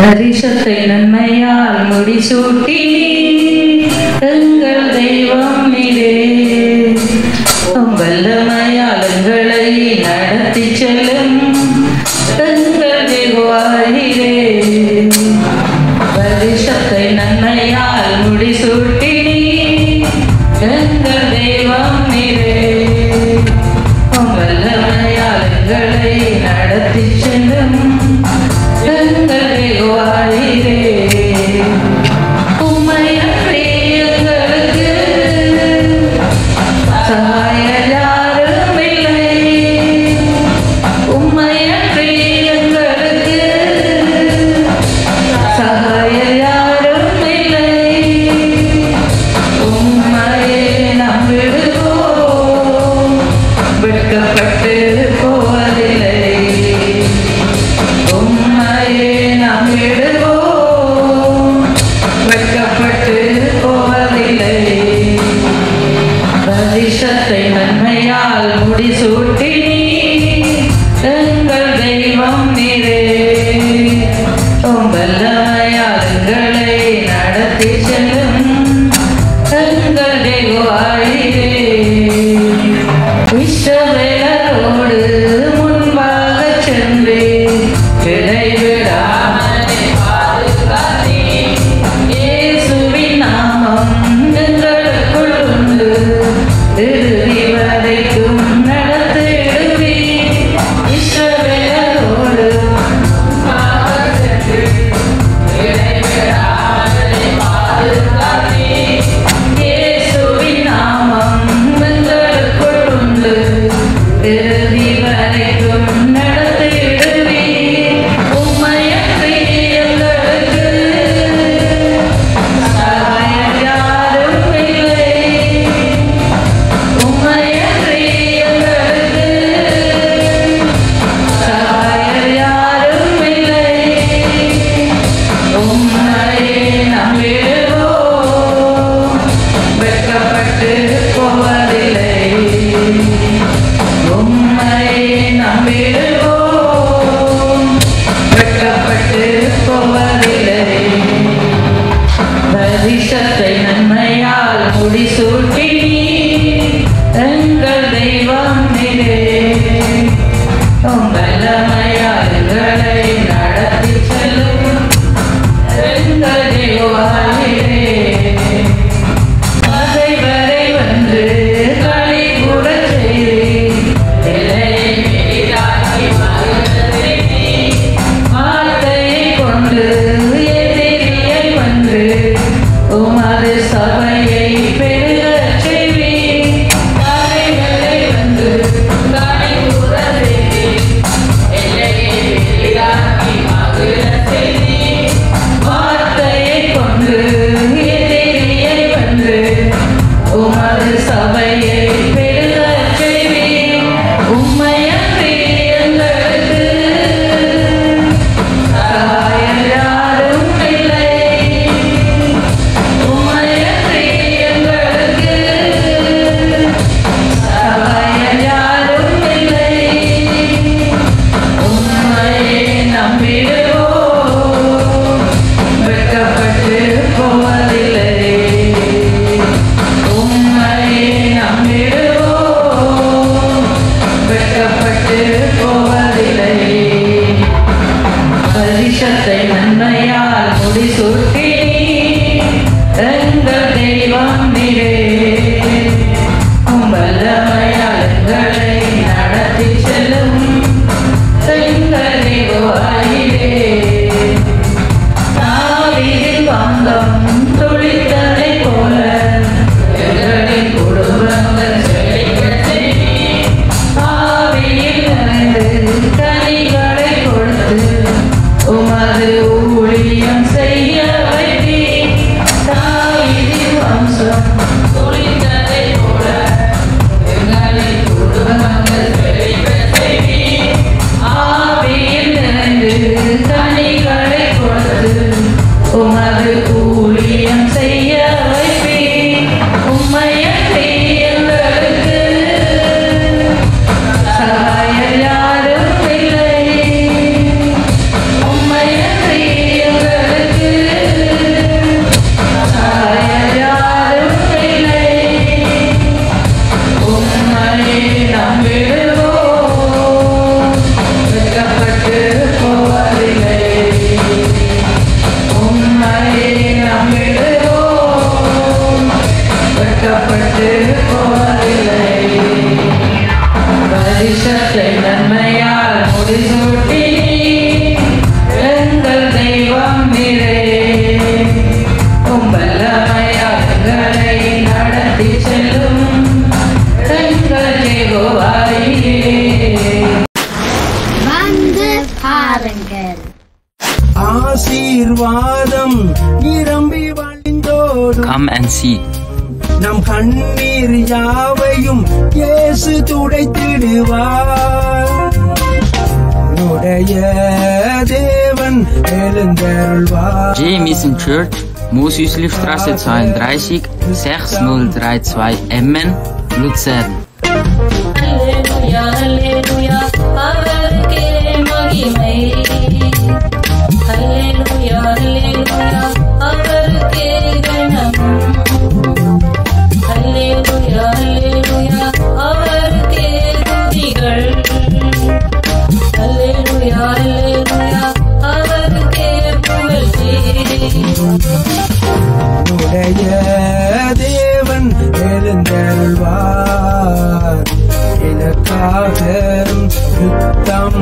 பரிசுத்தை நன்மையால் முடிசூட்டி எங்கள் தெய்வம் நீரே. வல்லமையால் எங்களை நடத்தி செல்லும் எங்கள் தெய்வாயிரே. பரிசுத்தை நன்மையால் முடிசூட்டி எங்கள் தெய்வம் நீரே. வல்லமையால் எங்களை நடத்தி செல்லும் எங்கள் தெய்வாயிரே. உம்மையன்றி எங்களுக்கு சகாயர் யாரும் இல்லை. உம்மையன்றி எங்களுக்கு சகாயர் யாரும் இல்லை. உம்மையே நம்பிடுவோம், வெட்கப்பட்டு போவதில்லை. உம்மையே நம்பிடுவோம், வெட்கப்பட்டு போவதில்லை. பரிசுத்தை நன்மையால் முடிசூட்டி எங்கள் தெய்வம் நீரே. வல்லமையால் எங்களை நடத்தி செல்லும் எங்கள் தெய்வாயிரே. இஸ்ரவேலரோடு முன்பாக சென்று இடைவிடாமலே பாதுகாத்தீர். இயேசுவின் நாமம் எங்களுக்குள் உண்டு, இறுதி வரைக்கும் நடத்திடுவீர். இஸ்ரவேலரோடு முன்பாக சென்று இடைவிடாமலே பாதுகாத்தீர். இயேசுவின் நாமம் எங்களுக்குள் உண்டு, இறுதி வரைக்கும் நடத்திடுவீர். உம்மையன்றி எங்களுக்கு சகாயர் யாரும் இல்லை. உம்மையன்றி எங்களுக்கு சகாயர் யாரும் இல்லை. உம்மையே நம்பிடுவோம், வெட்கப்பட்டு போவதில்லை. உம்மையே நம்பிடுவோம், வெட்கப்பட்டு போவதில்லை. பரிசுத்தை நன்மையால் முடிசூட்டி எங்கள் தெய்வம் நீரே. வல்லமையால் எங்களை நடத்தி செல்லும் எங்கள் தெய்வாயிரே. அதை வரை வந்து களி கூட செய்தீர். எல்லையை பெரிதாக்கி மகிழ்ந்தீர். வார்த்தையை கொண்டு எதிரியை வென்று உமது சபையை பெருகச் செய்வீர். அதை வரை வந்து களி கூட செய்தீர். எல்லையை பெரிதாக்கி மகிழச் செய்தீர். வார்த்தையை கொண்டு எதிரியை வென்று உமது சபையை பெருகச் செய்வீர். உம்மையன்றி எங்களுக்கு சகாயர் யாரும் இல்லை. உம்மையன்றி எங்களுக்கு சகாயர் யாரும் இல்லை. உம்மையே நம்பிடுவோம், வெட்கப்பட்டு போவதில்லை. உம்மையே நம்பிடுவோம், வெட்கப்பட்டு போவதில்லை. பரிசுத்தை நன்மையால் முடிசூட்டி எங்கள் தெய்வம் நீரே. வல்லமையால் எங்களை நடத்தி செல்லும் எங்கள் தெய்வாயிரே. தாவீதின் வம்சம் துளிர்த்ததைப் போல எங்களின் குடும்பங்கள் செழிக்கச் செய்வீர். ஆவியில் நிறைந்து கனிகளை கொடுத்து உமது ஊழியம் செய்ய வைத்தீர். தாவீதின் வம்சம் துளிர்த்ததைப் போல எங்களின் குடும்பங்கள் செழிக்கச் செய்வீர். ஆவியில் நிறைந்து கனிகளை கொடுத்து உமது ஊழியம் செய்ய வைப்பீர். உம்மையன்றி எங்களுக்கு சகாயர் யாரும் இல்லை. உம்மையன்றி ஆசீர்வாதம் நிரம்பி வழிந்தோடும். Come and see. நம் கண்ணீர் யாவையும் இயேசு துடைத்திடுவார். உடைய தேவன் எழுந்தருள்வார். J. Mission Church, Mosüslistraße 32, 6032 Emmen, Luzern. Halleluja, Halleluja, அவருக்கே மகிமை. Halleluja, Halleluja, அவருக்கே கனம். Halleluja, Halleluja, அவருக்கே துதிகள். Halleluja, Halleluja, அவருக்கே புகழ்ச்சி. உடைய தேவன் எழுந்தருள்வார். எனக்காக யுத்தம்